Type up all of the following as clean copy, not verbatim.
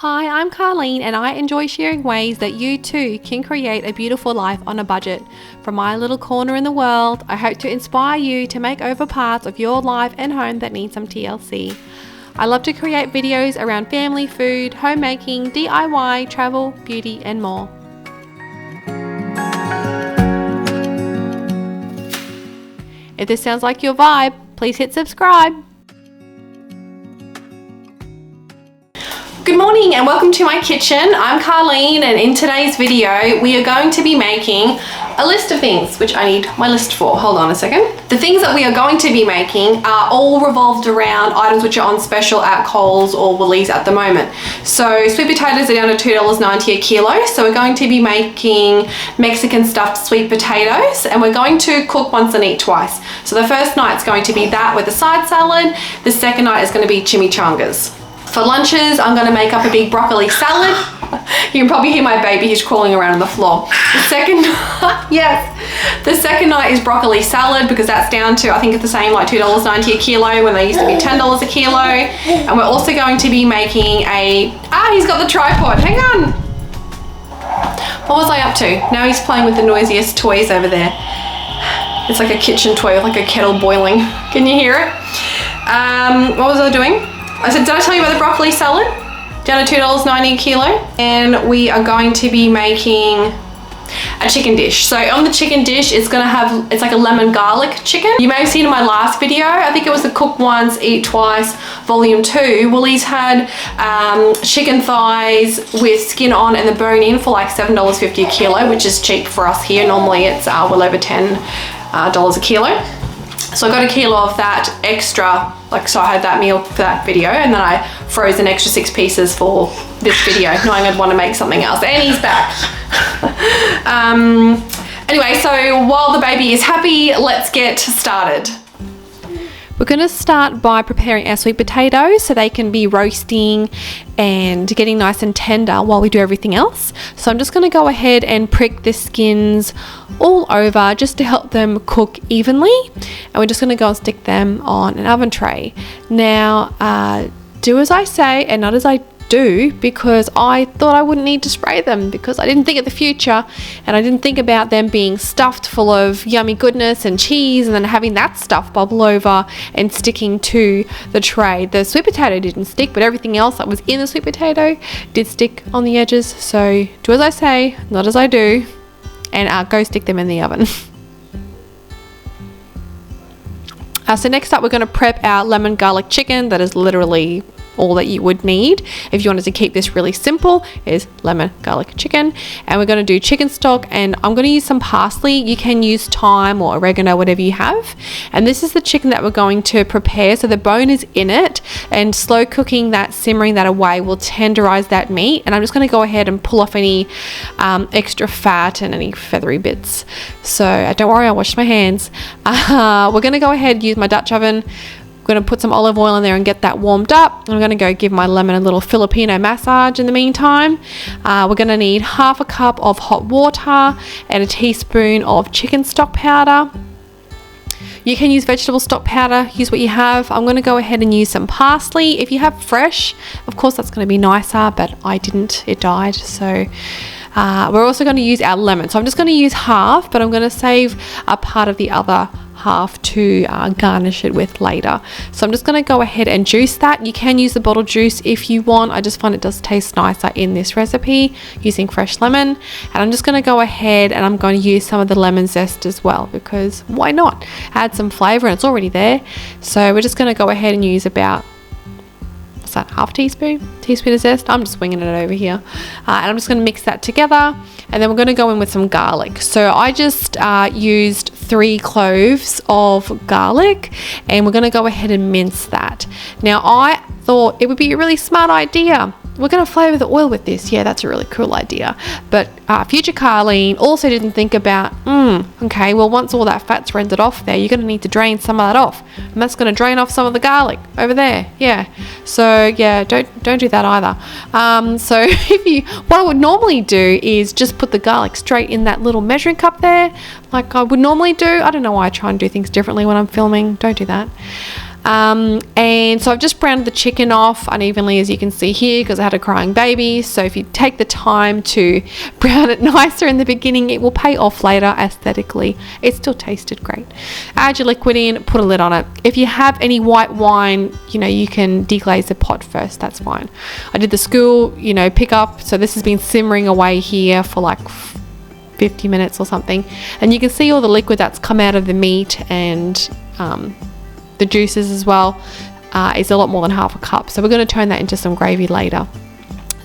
Hi, I'm Carleen and I enjoy sharing ways that you too can create a beautiful life on a budget. From my little corner in the world, I hope to inspire you to make over parts of your life and home that need some TLC. I love to create videos around family, food, homemaking, DIY, travel, beauty and more. If this sounds like your vibe, please hit subscribe. Good morning and welcome to my kitchen. I'm Carleen and in today's video we are going to be making a list of things which I need my list for. Hold on a second. The things that we are going to be making are all revolved around items which are on special at Coles or Woolies at the moment. So sweet potatoes are down to $2.90 a kilo. So we're going to be making Mexican stuffed sweet potatoes and we're going to cook once and eat twice. So the first night's going to be that with a side salad. The second night is going to be chimichangas. For lunches, I'm going to make up a big broccoli salad. You can probably hear my baby, he's crawling around on the floor. The second night is broccoli salad because that's down to, I think it's the same, like $2.90 a kilo when they used to be $10 a kilo. And we're also going to be making he's got the tripod, hang on. What was I up to? Now he's playing with the noisiest toys over there. It's like a kitchen toy with like a kettle boiling. Can you hear it? What was I doing? I said, did I tell you about the broccoli salad? Down to $2.90 a kilo. And we are going to be making a chicken dish. So on the chicken dish, it's like a lemon garlic chicken. You may have seen in my last video, I think it was the Cook Once, Eat Twice, Volume 2. Woolies had chicken thighs with skin on and the bone in for like $7.50 a kilo, which is cheap for us here. Normally it's well over $10 a kilo. So I got a kilo of that extra, so I had that meal for that video and then I froze an extra 6 pieces for this video, knowing I'd want to make something else. And he's back. Anyway, so while the baby is happy, let's get started. We're going to start by preparing our sweet potatoes so they can be roasting and getting nice and tender while we do everything else. So I'm just going to go ahead and prick the skins all over just to help them cook evenly. And we're just going to go and stick them on an oven tray. Now, do as I say and not as I do, because I thought I wouldn't need to spray them because I didn't think of the future and I didn't think about them being stuffed full of yummy goodness and cheese and then having that stuff bubble over and sticking to the tray. The sweet potato didn't stick, but everything else that was in the sweet potato did stick on the edges. So do as I say, not as I do, and go stick them in the oven. So next up, we're going to prep our lemon garlic chicken. That is literally all that you would need if you wanted to keep this really simple is lemon garlic chicken. And we're going to do chicken stock and I'm going to use some parsley. You can use thyme or oregano, whatever you have. And this is the chicken that we're going to prepare. So the bone is in it and slow cooking that, simmering that away will tenderize that meat. And I'm just going to go ahead and pull off any extra fat and any feathery bits. So don't worry, I washed my hands. We're going to go ahead and use my Dutch oven. I'm going to put some olive oil in there and get that warmed up. I'm going to go give my lemon a little Filipino massage in the meantime. We're going to need half a cup of hot water and a teaspoon of chicken stock powder. You can use vegetable stock powder, use what you have. I'm going to go ahead and use some parsley. If you have fresh, of course that's going to be nicer, but I didn't, it died. So we're also going to use our lemon. So I'm just going to use half, but I'm going to save a part of the other half to garnish it with later. So I'm just going to go ahead and juice that. You can use the bottle juice if you want. I just find it does taste nicer in this recipe using fresh lemon. And I'm just going to go ahead and I'm going to use some of the lemon zest as well because why not? Add some flavor and it's already there. So we're just going to go ahead and use about half teaspoon of zest. I'm just winging it over here and I'm just going to mix that together and then we're going to go in with some garlic. So I just used 3 cloves of garlic and we're going to go ahead and mince that. Now I thought it would be a really smart idea. We're going to flavor the oil with this. Yeah, that's a really cool idea. But future Carleen also didn't think about, okay, well, once all that fat's rendered off there, you're going to need to drain some of that off. And that's going to drain off some of the garlic over there. Yeah. So, yeah, don't do that either. So what I would normally do is just put the garlic straight in that little measuring cup there, like I would normally do. I don't know why I try and do things differently when I'm filming. Don't do that. And so I've just browned the chicken off unevenly, as you can see here, because I had a crying baby. So if you take the time to brown it nicer in the beginning, it will pay off later aesthetically. It still tasted great. Add your liquid in, put a lid on it. If you have any white wine, you can deglaze the pot first, that's fine. I did the school, pick up, so this has been simmering away here for like 50 minutes or something, and you can see all the liquid that's come out of the meat and the juices as well. Is a lot more than half a cup, so we're going to turn that into some gravy later.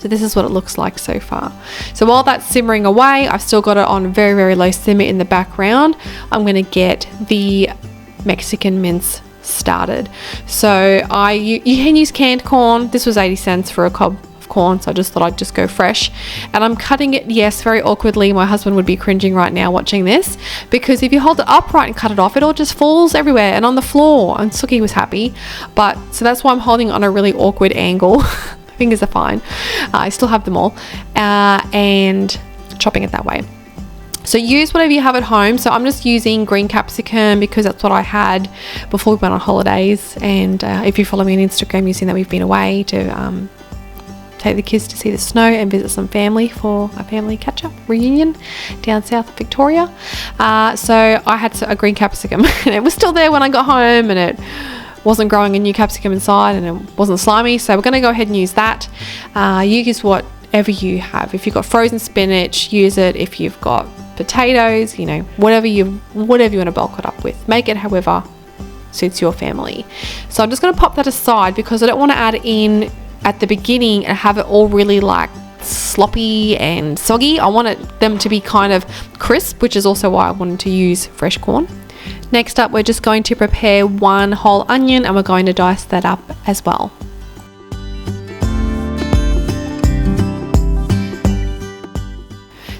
So this is what it looks like so far. So while that's simmering away, I've still got it on very, very low simmer in the background. I'm going to get the Mexican mince started. So you can use canned corn. This was 80 cents for a cob of corn, so I just thought I'd just go fresh. And I'm cutting it, yes, very awkwardly. My husband would be cringing right now watching this, because if you hold it upright and cut it off, it all just falls everywhere and on the floor, and Suki was happy. But so that's why I'm holding it on a really awkward angle. Fingers are fine. I still have them all, and chopping it that way. So use whatever you have at home. So I'm just using green capsicum because that's what I had before we went on holidays. And if you follow me on Instagram, you've seen that we've been away to take the kids to see the snow and visit some family for a family catch-up reunion down south of Victoria. So I had a green capsicum and it was still there when I got home, and it wasn't growing a new capsicum inside, and it wasn't slimy. So we're going to go ahead and use that. Use whatever you have. If you've got frozen spinach, use it. If you've got potatoes, whatever you want to bulk it up with, make it however suits your family. So I'm just going to pop that aside because I don't want to add it in at the beginning and have it all really like sloppy and soggy. I wanted them to be kind of crisp, which is also why I wanted to use fresh corn. Next up, we're just going to prepare one whole onion, and we're going to dice that up as well.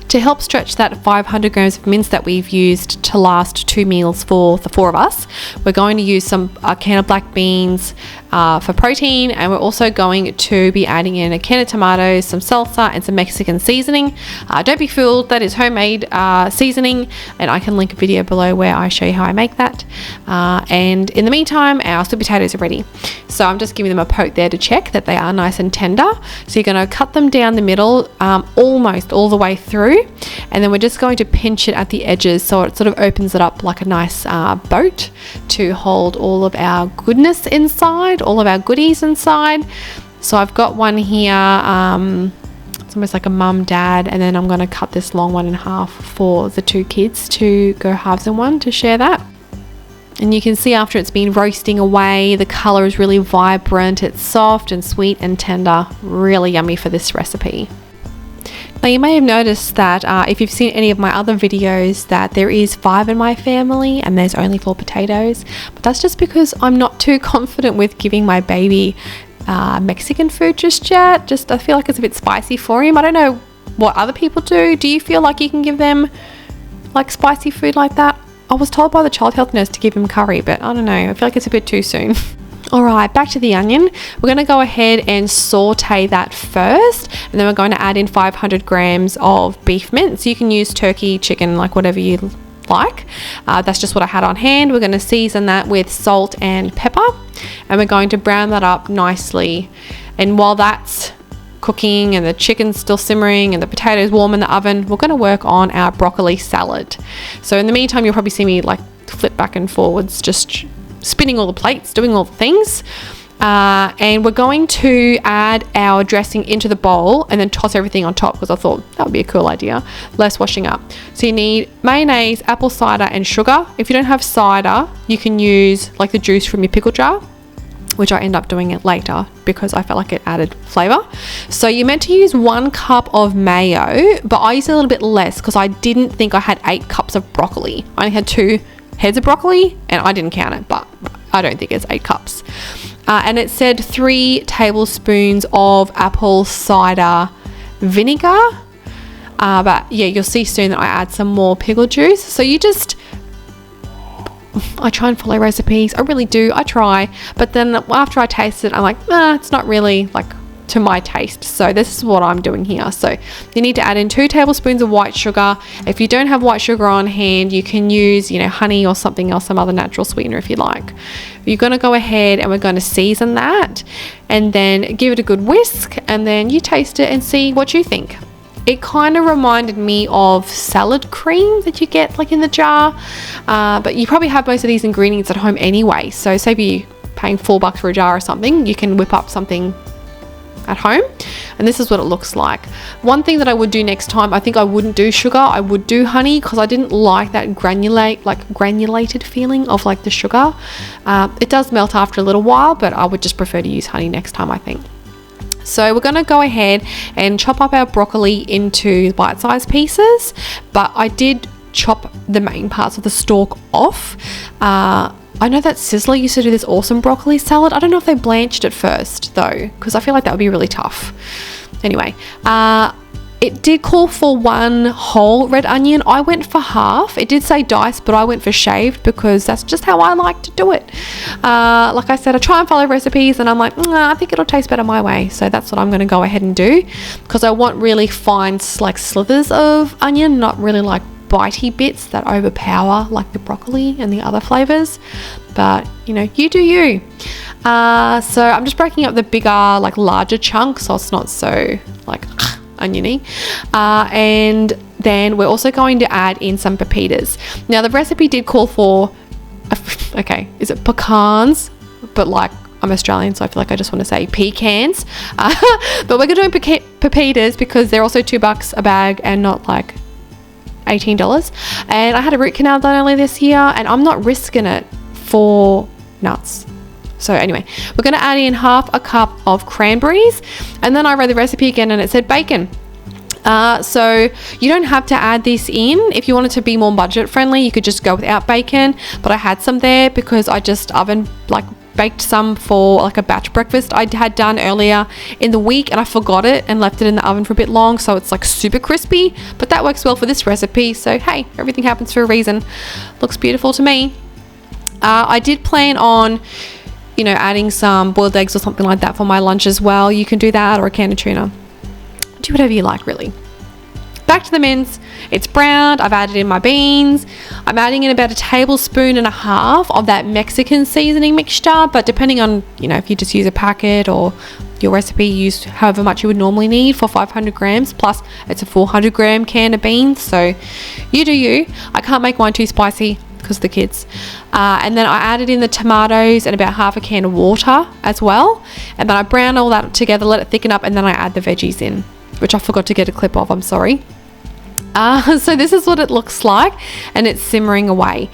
To help stretch that 500 grams of mince that we've used to last 2 meals for the 4 of us, we're going to use a can of black beans for protein, and we're also going to be adding in a can of tomatoes, some salsa, and some Mexican seasoning. Don't be fooled, that is homemade seasoning, and I can link a video below where I show you how I make that. And in the meantime, our sweet potatoes are ready. So I'm just giving them a poke there to check that they are nice and tender. So you're going to cut them down the middle, almost all the way through, and then we're just going to pinch it at the edges so it sort of opens it up like a nice boat to hold all of our goodness inside, all of our goodies inside. So I've got one here, it's almost like a mum dad, and then I'm going to cut this long one in half for the 2 kids to go halves in one to share that. And you can see after it's been roasting away, the color is really vibrant, it's soft and sweet and tender, really yummy for this recipe. Now you may have noticed that if you've seen any of my other videos that there is 5 in my family and there's only 4 potatoes, but that's just because I'm not too confident with giving my baby Mexican food just yet. I feel like it's a bit spicy for him. I don't know what other people do. Do you feel like you can give them like spicy food like that? I was told by the child health nurse to give him curry, but I don't know, I feel like it's a bit too soon. Alright, back to the onion. We're going to go ahead and saute that first, and then we're going to add in 500 grams of beef mince. You can use turkey, chicken, like whatever you like. That's just what I had on hand. We're going to season that with salt and pepper, and we're going to brown that up nicely. And while that's cooking and the chicken's still simmering and the potatoes warm in the oven, we're going to work on our broccoli salad. So in the meantime, you'll probably see me like flip back and forwards, just spinning all the plates, doing all the things. And we're going to add our dressing into the bowl and then toss everything on top, because I thought that would be a cool idea, less washing up. So you need mayonnaise, apple cider and sugar. If you don't have cider, you can use like the juice from your pickle jar, which I end up doing it later because I felt like it added flavor. So you're meant to use 1 cup of mayo, but I used a little bit less because I didn't think I had 8 cups of broccoli. I only had 2 heads of broccoli and I didn't count it, but I don't think it's 8 cups. And it said 3 tablespoons of apple cider vinegar. But yeah, you'll see soon that I add some more pickle juice. So I try and follow recipes. I really do. I try. But then after I taste it, I'm like, it's not really like to my taste. So this is what I'm doing here. So you need to add in 2 tablespoons of white sugar. If you don't have white sugar on hand, you can use, honey or something else, some other natural sweetener if you like. You're going to go ahead and we're going to season that and then give it a good whisk, and then you taste it and see what you think. It kind of reminded me of salad cream that you get like in the jar, but you probably have most of these ingredients at home anyway. So say if you're paying $4 for a jar or something, you can whip up something at home, and this is what it looks like. One thing that I would do next time, I think I wouldn't do sugar, I would do honey, because I didn't like that granulated feeling of like the sugar. It does melt after a little while, but I would just prefer to use honey next time, I think. So we're going to go ahead and chop up our broccoli into bite-sized pieces, but I did chop the main parts of the stalk off. I know that Sizzler used to do this awesome broccoli salad. I don't know if they blanched it first though, because I feel like that would be really tough. Anyway, it did call for 1 whole red onion. I went for half. It did say diced, but I went for shaved because that's just how I like to do it. Like I said, I try and follow recipes and I'm like, I think it'll taste better my way. So that's what I'm going to go ahead and do, because I want really fine like slivers of onion, not really like bitey bits that overpower like the broccoli and the other flavors. But you do you. So I'm just breaking up the bigger, like larger chunks, so it's not so like oniony. And then we're also going to add in some pepitas. Now the recipe did call for is it pecans, but like I'm Australian, so I feel like I just want to say pecans. But we're going to do pepitas because they're also $2 a bag and not like $18. And I had a root canal done earlier this year, and I'm not risking it for nuts. So anyway, we're going to add in half a cup of cranberries, and then I read the recipe again and it said bacon. So you don't have to add this in. If you wanted to be more budget friendly, you could just go without bacon, but I had some there because I just baked some for like a batch breakfast I had done earlier in the week, and I forgot it and left it in the oven for a bit long, so it's like super crispy, but that works well for this recipe. So hey, everything happens for a reason. Looks beautiful to me. I did plan on adding some boiled eggs or something like that for my lunch as well. You can do that, or a can of tuna. Do whatever you like, really. Back to the mince. It's browned. I've added in my beans. I'm adding in about 1.5 tablespoons of that Mexican seasoning mixture, but depending on, if you just use a packet or your recipe, use however much you would normally need for 500 grams, plus it's a 400 gram can of beans, so you do you. I can't make mine too spicy because of the kids. And then I added in the tomatoes and about half a can of water as well, and then I brown all that together, let it thicken up, and then I add the veggies in, which I forgot to get a clip of, I'm sorry. So this is what it looks like, and it's simmering away.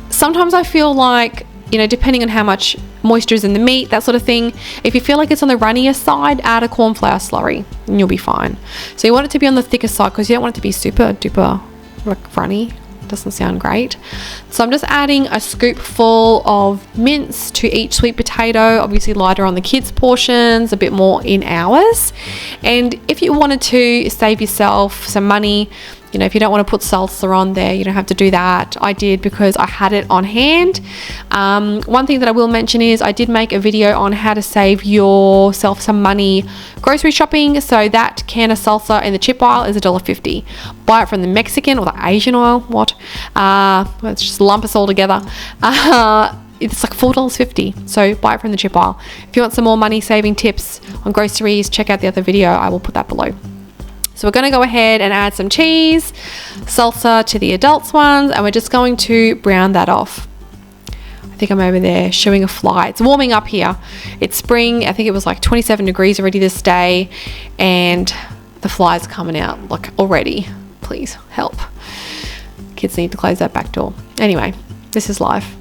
Sometimes I feel like, depending on how much moisture is in the meat, that sort of thing, if you feel like it's on the runnier side, add a corn flour slurry and you'll be fine. So you want it to be on the thicker side because you don't want it to be super duper like runny. Doesn't sound great. So I'm just adding a scoopful of mince to each sweet potato, obviously lighter on the kids portions, a bit more in ours. And if you wanted to save yourself some money, if you don't want to put salsa on there, you don't have to do that. I did because I had it on hand. One thing that I will mention is I did make a video on how to save yourself some money grocery shopping. So that can of salsa in the chip aisle is $1.50. Buy it from the Mexican or the Asian aisle. Let's just lump us all together. It's like $4.50. So buy it from the chip aisle. If you want some more money saving tips on groceries, check out the other video. I will put that below. So we're going to go ahead and add some cheese, salsa to the adults ones, and we're just going to brown that off. I think I'm over there shooing a fly. It's warming up here. It's spring. I think it was like 27 degrees already this day, and the flies are coming out like already. Please help. Kids need to close that back door. Anyway, this is life.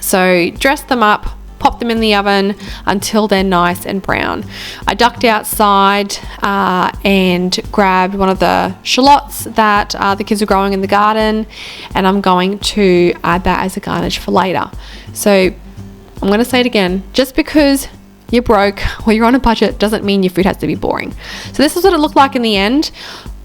So dress them up, pop them in the oven until they're nice and brown. I ducked outside and grabbed one of the shallots that the kids are growing in the garden, and I'm going to add that as a garnish for later. So I'm going to say it again, just because you're broke or you're on a budget doesn't mean your food has to be boring. So this is what it looked like in the end.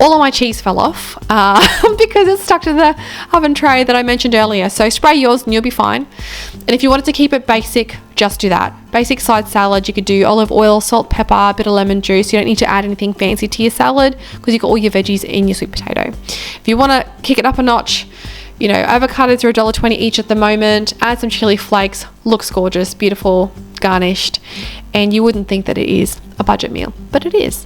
All of my cheese fell off because it's stuck to the oven tray that I mentioned earlier. So spray yours and you'll be fine. And if you wanted to keep it basic, just do that. Basic side salad, you could do olive oil, salt, pepper, a bit of lemon juice. You don't need to add anything fancy to your salad because you've got all your veggies in your sweet potato. If you want to kick it up a notch, you know, avocados are $1.20 each at the moment. Add some chili flakes, looks gorgeous, beautiful, garnished, and you wouldn't think that it is a budget meal, but it is.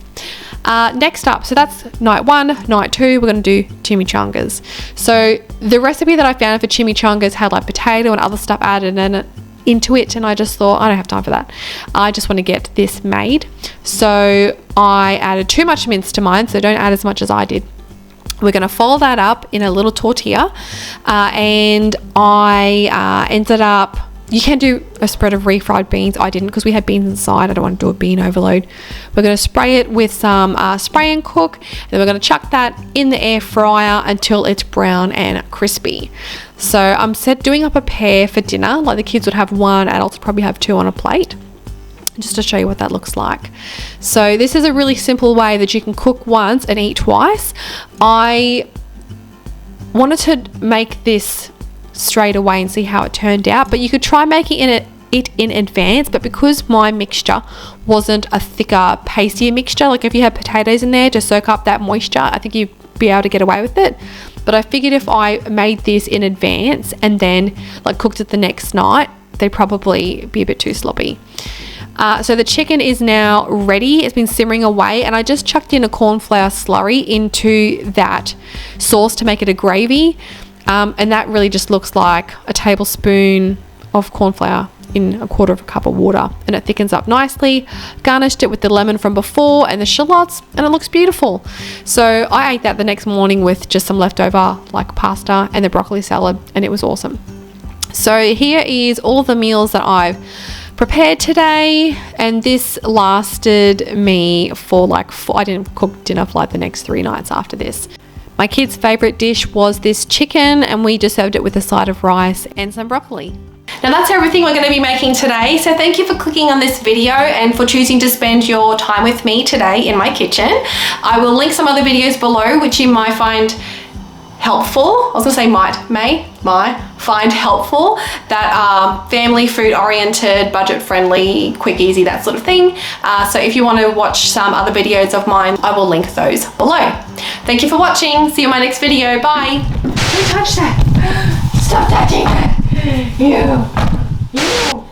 Next up, so that's night 1. Night 2, we're going to do chimichangas. So the recipe that I found for chimichangas had like potato and other stuff added into it, and I just thought, I don't have time for that. I just want to get this made. So I added too much mince to mine, so don't add as much as I did. We're going to fold that up in a little tortilla, and I ended up, you can do a spread of refried beans. I didn't because we had beans inside. I don't want to do a bean overload. We're going to spray it with some spray and cook. Then we're going to chuck that in the air fryer until it's brown and crispy. So I'm doing up a pair for dinner. Like the kids would have 1, adults would probably have 2 on a plate. Just to show you what that looks like. So this is a really simple way that you can cook once and eat twice. I wanted to make this straight away and see how it turned out, but you could try making it in advance, but because my mixture wasn't a thicker, pastier mixture, like if you had potatoes in there to soak up that moisture, I think you'd be able to get away with it. But I figured if I made this in advance and then like cooked it the next night, they'd probably be a bit too sloppy. So the chicken is now ready. It's been simmering away, and I just chucked in a corn flour slurry into that sauce to make it a gravy. And that really just looks like a tablespoon of corn flour in a quarter of a cup of water, and it thickens up nicely. Garnished it with the lemon from before and the shallots, and it looks beautiful. So I ate that the next morning with just some leftover like pasta and the broccoli salad, and it was awesome. So here is all the meals that I've prepared today, and this lasted me for like 4. I didn't cook dinner for like the next 3 nights after this. My kids' favorite dish was this chicken, and we just served it with a side of rice and some broccoli. Now that's everything we're going to be making today. So thank you for clicking on this video and for choosing to spend your time with me today in my kitchen. I will link some other videos below which you might find helpful. I was gonna say might find helpful, that are family food oriented, budget friendly, quick, easy, that sort of thing. So if you want to watch some other videos of mine, I will link those below. Thank you for watching. See you in my next video. Bye. Don't touch that. Stop touching it. You.